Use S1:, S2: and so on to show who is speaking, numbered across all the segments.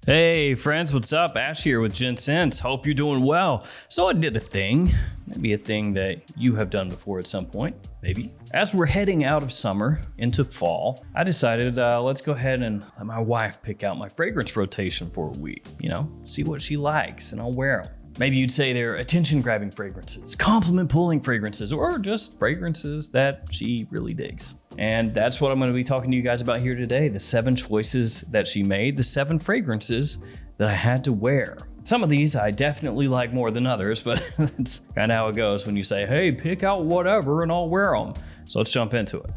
S1: Hey friends, what's up? Ash here with Gents. Hope you're doing well. So I did a thing, maybe a thing that you have done before at some point, maybe. As we're heading out of summer into fall, I decided let's go ahead and let my wife pick out my fragrance rotation for a week. You know, see what she likes and I'll wear them. Maybe you'd say they're attention-grabbing fragrances, compliment-pulling fragrances, or just fragrances that she really digs. And that's what I'm going to be talking to you guys about here today, the 7 choices that she made, the 7 fragrances that I had to wear. Some of these I definitely like more than others, but that's kind of how it goes when you say, hey, pick out whatever and I'll wear them. So let's jump into it.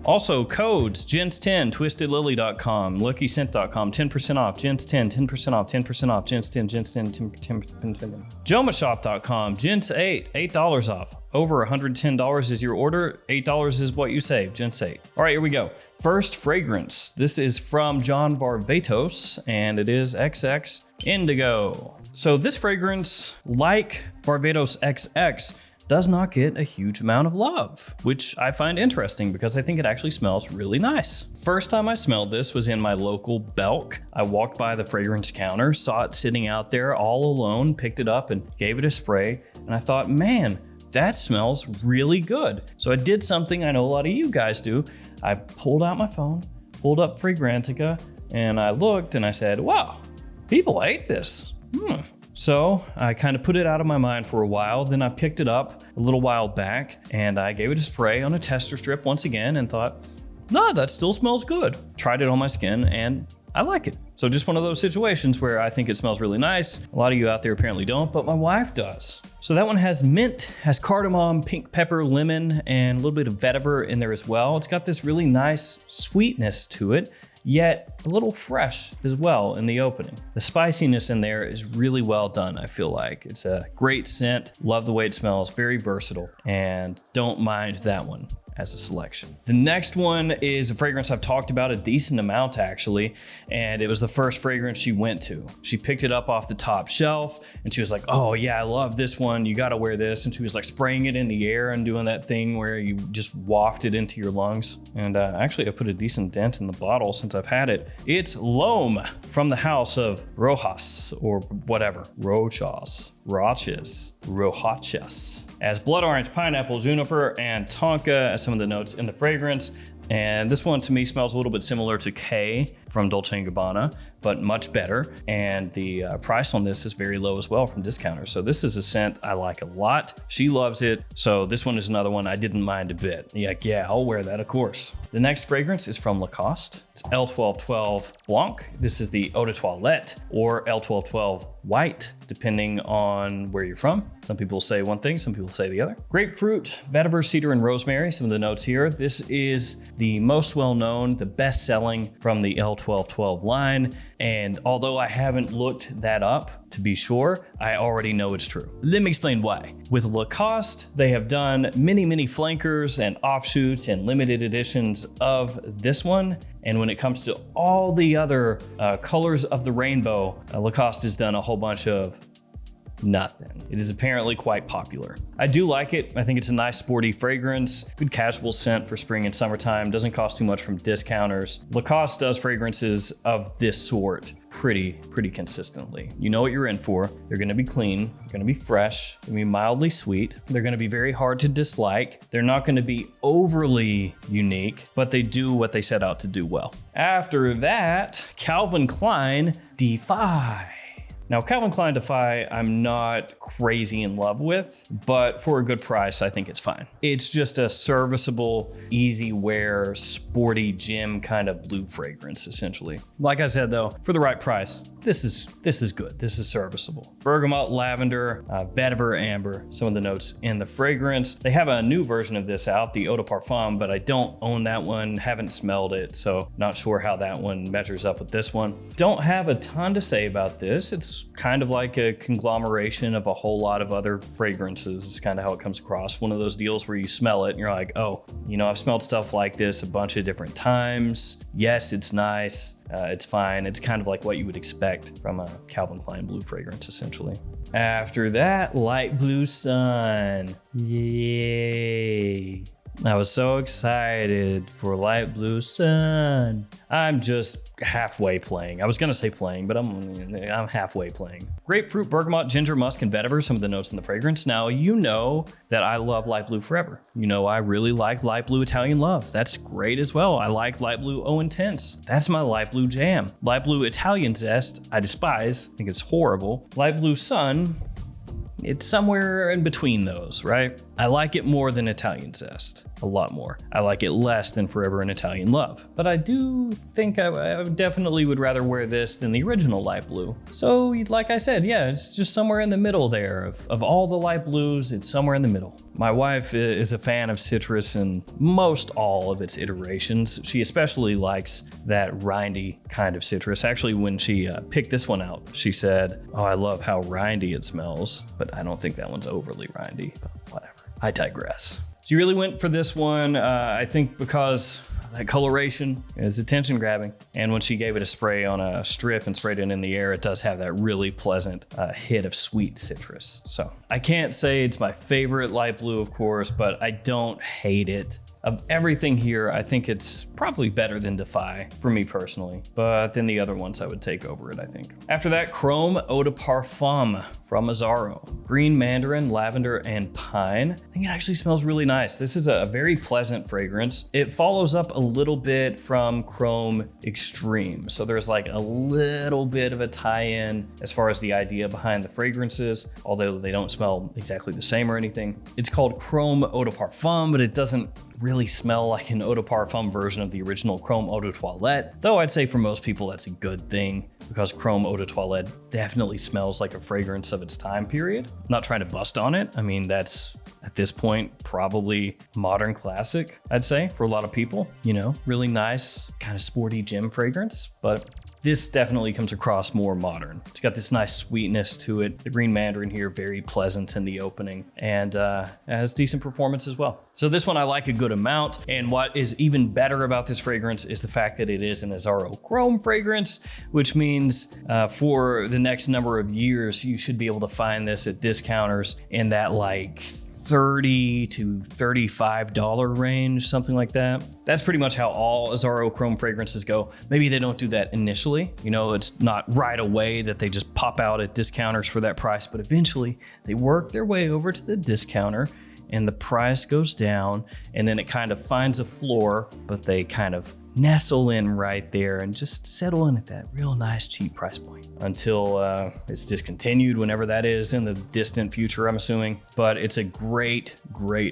S1: Also, codes, Gents10, twistedlily.com, luckyscent.com, 10% off, Gents10, 10% off, 10% off, Gents10, Gents10, 10%. Jomashop.com, Gents8, $8 off. Over $110 is your order, $8 is what you save, Gents8. All right, here we go. First fragrance. This is from John Varvatos, and it is XX Indigo. So this fragrance, like Varvatos XX, does not get a huge amount of love, which I find interesting because I think it actually smells really nice. First time I smelled this was in my local Belk. I walked by the fragrance counter, saw it sitting out there all alone, picked it up and gave it a spray. And I thought, man, that smells really good. So I did something I know a lot of you guys do. I pulled out my phone, pulled up Fragrantica, and I looked and I said, wow, people hate this. So I kind of put it out of my mind for a while. Then I picked it up a little while back and I gave it a spray on a tester strip once again and thought, no, that still smells good. Tried it on my skin and I like it. So just one of those situations where I think it smells really nice. A lot of you out there apparently don't, but my wife does. So that one has mint, has cardamom, pink pepper, lemon, and a little bit of vetiver in there as well. It's got this really nice sweetness to it, yet a little fresh as well in the opening. The spiciness in there is really well done, I feel like. It's a great scent, love the way it smells, very versatile, and don't mind that one as a selection. The next one is a fragrance I've talked about a decent amount actually, and it was the first fragrance she went to. She picked it up off the top shelf and she was like, oh yeah, I love this one, you gotta wear this. And she was like spraying it in the air and doing that thing where you just waft it into your lungs. And actually I put a decent dent in the bottle since I've had it. It's L'Homme from the house of Rojas or whatever, Rojas. As blood orange, pineapple, juniper, and tonka as some of the notes in the fragrance. And this one to me smells a little bit similar to K from Dolce & Gabbana, but much better. And the price on this is very low as well from discounters. So this is a scent I like a lot. She loves it. So this one is another one I didn't mind a bit. Yeah, I'll wear that, of course. The next fragrance is from Lacoste. It's L1212 Blanc. This is the Eau de Toilette or L1212 White, depending on where you're from. Some people say one thing, some people say the other. Grapefruit, Vetiver, Cedar, and Rosemary, some of the notes here. This is the most well-known, the best-selling from the L1212 line. And although I haven't looked that up to be sure, I already know it's true. Let me explain why. With Lacoste, they have done many flankers and offshoots and limited editions of this one. And when it comes to all the other colors of the rainbow, Lacoste has done a whole bunch of nothing. It is apparently quite popular. I do like it. I think it's a nice sporty fragrance, good casual scent for spring and summertime. Doesn't cost too much from discounters. Lacoste does fragrances of this sort pretty consistently. You know what you're in for. They're gonna be clean, they're gonna be fresh, they're gonna be mildly sweet. They're gonna be very hard to dislike. They're not gonna be overly unique, but they do what they set out to do well. After that, Calvin Klein Defy. Now, Calvin Klein Defy, I'm not crazy in love with, but for a good price, I think it's fine. It's just a serviceable, easy wear, sporty gym kind of blue fragrance, essentially. Like I said, though, for the right price, this is good. This is serviceable. Bergamot, lavender, vetiver, amber, some of the notes in the fragrance. They have a new version of this out, the Eau de Parfum, but I don't own that one, haven't smelled it, so not sure how that one measures up with this one. Don't have a ton to say about this. It's kind of like a conglomeration of a whole lot of other fragrances. It's kind of how it comes across. One of those deals where you smell it and you're like, oh, you know, I've smelled stuff like this a bunch of different times. Yes, it's nice. It's fine. It's kind of like what you would expect from a Calvin Klein blue fragrance, essentially. After that, Light Blue Sun. Yay. I was so excited for Light Blue Sun. I'm just halfway playing. I was gonna say playing, but I'm halfway playing. Grapefruit, bergamot, ginger, musk, and vetiver, some of the notes in the fragrance. Now, you know that I love Light Blue forever. You know I really like Light Blue Italian Love. That's great as well. I like Light Blue Oh Intense. That's my Light Blue jam. Light Blue Italian Zest, I despise. I think it's horrible. Light Blue Sun, it's somewhere in between those, right? I like it more than Italian Zest, a lot more. I like it less than Forever in Italian Love. But I do think I definitely would rather wear this than the original light blue. So like I said, yeah, it's just somewhere in the middle there. Of all the light blues, it's somewhere in the middle. My wife is a fan of citrus in most all of its iterations. She especially likes that rindy kind of citrus. Actually, when she picked this one out, she said, "Oh, I love how rindy it smells," but I don't think that one's overly rindy, but whatever. I digress. She really went for this one, I think because that coloration is attention grabbing. And when she gave it a spray on a strip and sprayed it in the air, it does have that really pleasant hit of sweet citrus. So I can't say it's my favorite light blue, of course, but I don't hate it. Of everything here, I think it's probably better than Defy for me personally, but then the other ones I would take over it, I think. After that, Chrome Eau de Parfum from Azzaro. Green Mandarin, lavender, and pine. I think it actually smells really nice. This is a very pleasant fragrance. It follows up a little bit from Chrome Extreme. So there's like a little bit of a tie-in as far as the idea behind the fragrances, although they don't smell exactly the same or anything. It's called Chrome Eau de Parfum, but it doesn't really smell like an eau de parfum version of the original Chrome Eau de Toilette, though I'd say for most people that's a good thing because Chrome Eau de Toilette definitely smells like a fragrance of its time period. I'm not trying to bust on it. I mean, that's at this point probably modern classic, I'd say, for a lot of people. You know, really nice kind of sporty gym fragrance, but this definitely comes across more modern. It's got this nice sweetness to it. The green mandarin here, very pleasant in the opening, and has decent performance as well. So this one I like a good amount, and what is even better about this fragrance is the fact that it is an Azzaro Chrome fragrance, which means for the next number of years, you should be able to find this at discounters in that like $30 to $35 range, something like that. That's pretty much how all Azzaro Chrome fragrances go. Maybe they don't do that initially. You know, it's not right away that they just pop out at discounters for that price, but eventually they work their way over to the discounter and the price goes down, and then it kind of finds a floor, but they kind of nestle in right there and just settle in at that real nice cheap price point until it's discontinued, whenever that is in the distant future, I'm assuming. But it's a great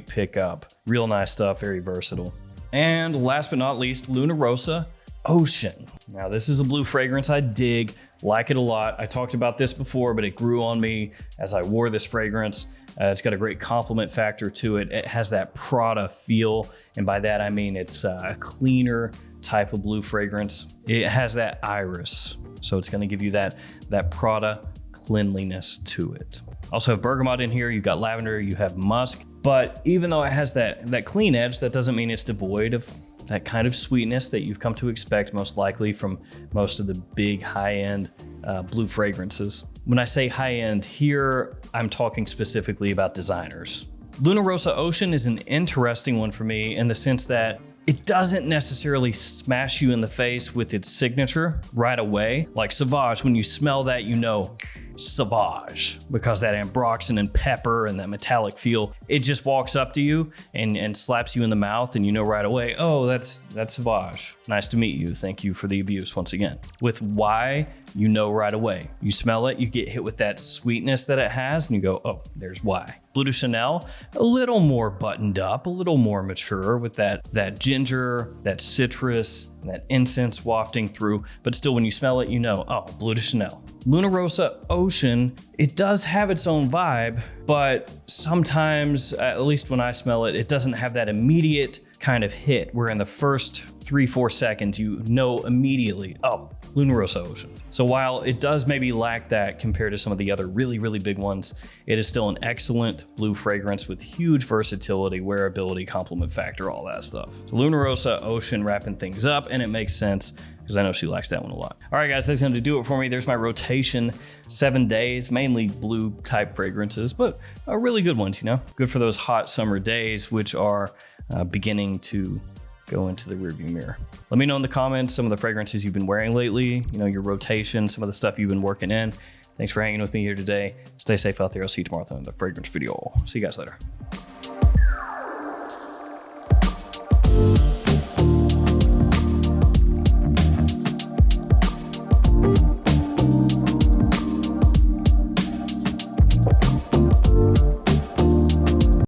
S1: pickup. Real nice stuff, very versatile. And last but not least, Luna Rossa Ocean. Now this is a blue fragrance I dig, like it a lot. I talked about this before, but it grew on me as I wore this fragrance. It's got a great compliment factor to it. It has that Prada feel, and by that I mean it's a cleaner type of blue fragrance. It has that iris, so it's going to give you that Prada cleanliness to it. Also have bergamot in here, you've got lavender, you have musk, but even though it has that clean edge, that doesn't mean it's devoid of that kind of sweetness that you've come to expect most likely from most of the big high-end blue fragrances. When I say high-end here, I'm talking specifically about designers. Luna Rossa Ocean is an interesting one for me in the sense that it doesn't necessarily smash you in the face with its signature right away. Like Sauvage, when you smell that, you know Sauvage, because that ambroxan and pepper and that metallic feel, it just walks up to you and slaps you in the mouth, and you know right away, oh, that's Sauvage. Nice to meet you. Thank you for the abuse once again. With Y, you know right away. You smell it, you get hit with that sweetness that it has, and you go, oh, there's Y. Bleu de Chanel, a little more buttoned up, a little more mature with that ginger, that citrus, and that incense wafting through, but still when you smell it, you know, oh, Bleu de Chanel. Luna Rossa Ocean, it does have its own vibe, but sometimes, at least when I smell it, it doesn't have that immediate kind of hit where in the first 3-4 seconds, you know immediately, oh, Luna Rossa Ocean. So while it does maybe lack that compared to some of the other really big ones, it is still an excellent blue fragrance with huge versatility, wearability, compliment factor, all that stuff. So Luna Rossa Ocean wrapping things up, and it makes sense because I know she likes that one a lot. All right, guys, that's going to do it for me. There's my rotation, 7 days, mainly blue type fragrances, but really good ones, you know, good for those hot summer days, which are beginning to go into the rearview mirror. Let me know in the comments some of the fragrances you've been wearing lately, you know, your rotation, some of the stuff you've been working in. Thanks for hanging with me here today. Stay safe out there. I'll see you tomorrow with another fragrance video. See you guys later.